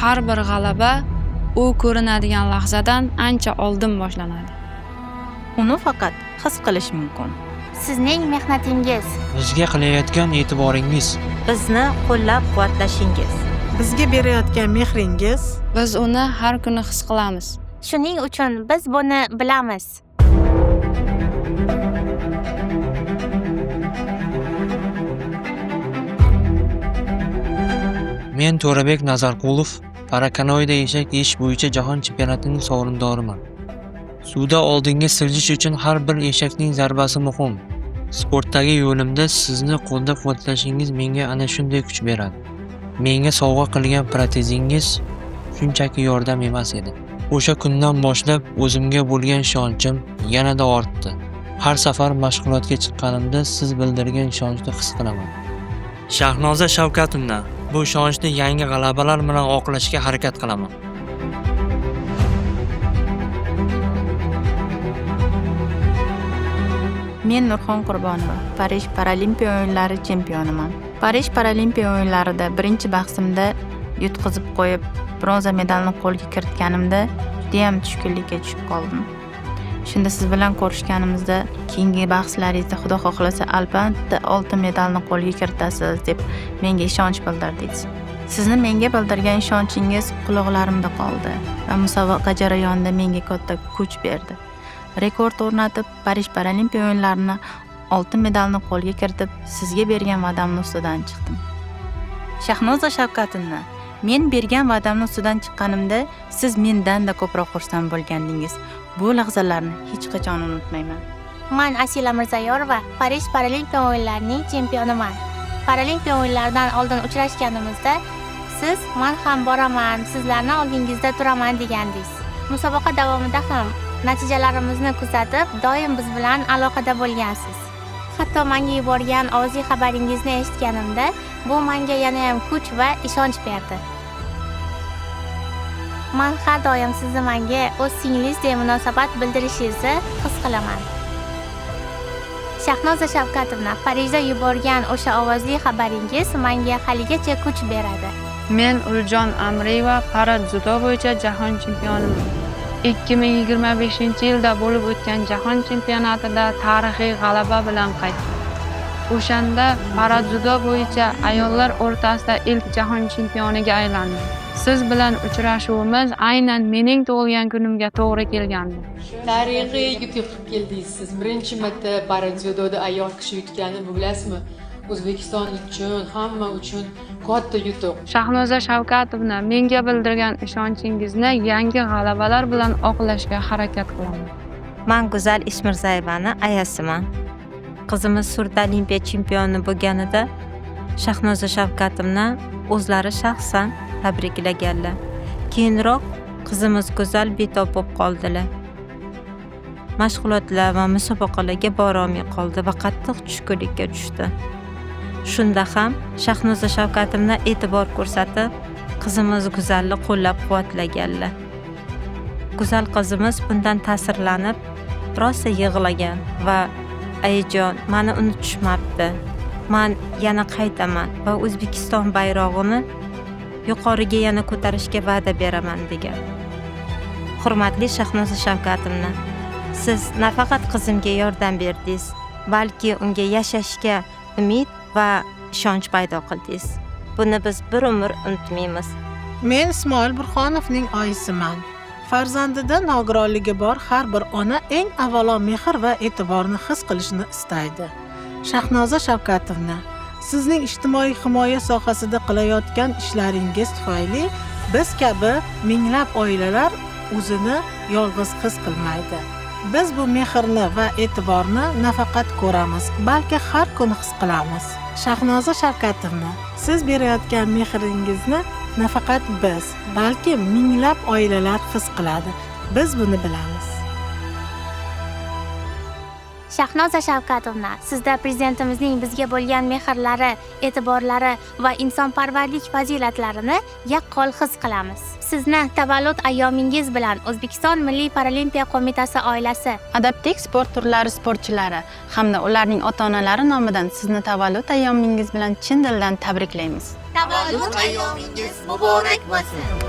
har bir g'alaba u ko'rinadigan lahzadan ancha oldin boshlanadi. Uni faqat his qilish mumkin. Sizning mehnatingiz, Bizga qilayotgan e'tiboringiz, Bizni qo'llab-quvvatlashingiz. Bizga berayotgan mehringiz, Biz uni har kuni his qilamiz. shuning uchun biz buni bilamiz. Men To'rabek Nazarqulov Parakanoida eshak ish bo'yicha jahon chempionatining sovrindoriman. Suvda oldinga siljish uchun har bir eshakning zarbasi muhim. Sportdagi yo'limda sizni qo'llab-quvvatlashingiz menga ana shunday kuch beradi. Menga sovg'a qilgan protezingiz shunchaki yordam emas edi. O'sha kundan boshlab o'zimga bo'lgan ishonchim yanada ortdi. Har safar mashg'ulotga chiqqanimda siz bildirgan ishonchni his qilaman. Shahnoza Shavkatovna, bu ishonchni yangi g'alabalar bilan oqlashga harakat qilaman. Men Nurxon Qurbonova, Parij Paralimpiya o'yinlari chempioniman. Parij Paralimpiya o'yinlarida birinchi bahsimda yutqizib qo'yib, bronza medalni qo'lga kiritganimda juda ham tushkunlikka tushib qoldim. Shunda siz bilan ko'rishganimizda keyingi bahslaringizda Xudo xohlasa albatta oltin medalni qo'lga kiritasiz deb menga ishonch bildirdingiz. Sizni menga bildirgan ishonchingiz quloqlarimda qoldi va musobaqa jarayonida menga katta kuch berdi. Rekord o'rnatib, Parij Paralimpiya o'yinlarini oltin medalni qo'lga kiritib, sizga bergan va'damning ustidan chiqdim. Shahnoza Shavkatovna, men bergan va'damning ustidan chiqqanimda siz mendan-da ko'proq xursand bo'lgandingiz. Bu lahzalarni hech qachon unutmayman. Men Asila Mirzayorova, Parij Paralimpiya o'yinlarining chempioniman. Paralimpiya o'yinlaridan oldin uchrashganimizda siz "Men ham boraman, sizlarni oldingizda turaman" degandingiz. Musobaqa davomida ham natijalarimizni kuzatib, doim biz bilan aloqada bo'lgansiz. Hatto menga yuborgan ovozli xabaringizni eshitganimda, bu menga yana ham kuch va ishonch berdi. Men har doim sizni menga o'z singlizdek munosabat bildirishingizni his qilaman. Shahnoza Shavkatovna, Parijda yuborgan o'sha ovozli xabaringiz menga haligacha kuch beradi. Men Uljon Amriyeva para-dzyudo bo'yicha jahon chempioniman. 2025-yilda bo'lib o'tgan jahon chempionatida tarixiy g'alaba bilan qaytdim. O'shanda para-dzyudo bo'yicha ayollar o'rtasida ilk jahon chempioniga aylandim. Siz bilan uchrashuvimiz aynan mening tug'ilgan kunimga to'g'ri kelgandi. Tarixiy yutuq keldingiz. Siz birinchi marta para-dzyudoda ayol kishi yutganini bilasizmi? O'zbekiston uchun, hamma uchun katta yutuq. Shahnoza Shavkatovna, menga bildirgan ishonchingizni yangi g'alabalar bilan oqlashga harakat qilaman. Men Go'zal Ishmirzayevani ayasiman. Qizimiz Surda Olimpiya chempioni bo'lganida Shahnoza Shavkatovna o'zlari shaxsan tabriklaganlar. Keyinroq qizimiz Go'zal betob bo'lib qoldilar. Mashg'ulotlar va musobaqalarga bora olmay qoldi va qattiq tushkunlikka tushdi. Shunda ham Shahnoza Shavkatovna e'tibor ko'rsatib, qizimiz Go'zalni qo'llab-quvvatlaganlar. Go'zal qizimiz bundan ta'sirlanib, rosa yig'lagan va "Ayajon, meni unutishmabdi. Men yana qaytaman va O'zbekiston bayrog'ini yuqoriga yana ko'tarishga va'da beraman" degan. Hurmatli Shahnoza Shavkatovna, siz nafaqat qizimga yordam berdingiz, balki unga yashashga umid va ishonch paydo qildingiz. Buni biz bir umr unutmaymiz. men Ismoil Burxonovning oyisiman. Farzandida nogironligi bor har bir ona eng avvalo mehr va e'tiborni his qilishni istaydi. Shahnoza Shavkatovna, sizning ijtimoiy himoya sohasida qilayotgan ishlaringiz tufayli biz kabi minglab oilalar o'zini yolg'iz his qilmaydi. Biz bu mehrni va e'tiborni nafaqat ko'ramiz, balki har kun his qilamiz. Shahnoza Shavkatovna, siz berayotgan mehringizni nafaqat biz, balki minglab oilalar his qiladi. Biz buni bilamiz. Shahnoza Shavkatovna, sizda prezidentimizning bizga bo'lgan mehrlari, e'tiborlari va insonparvarlik fazilatlarini yaqqol his qilamiz. Sizni tavallud ayyomingiz bilan O'zbekiston Milliy Paralimpiya qo'mitasi oilasi, Adaptiv sport turlari sportchilari hamda ularning ota-onalari nomidan sizni tavallud ayyomingiz bilan chin dildan tabriklaymiz. tavallud ayyomingiz muborak bo'lsin.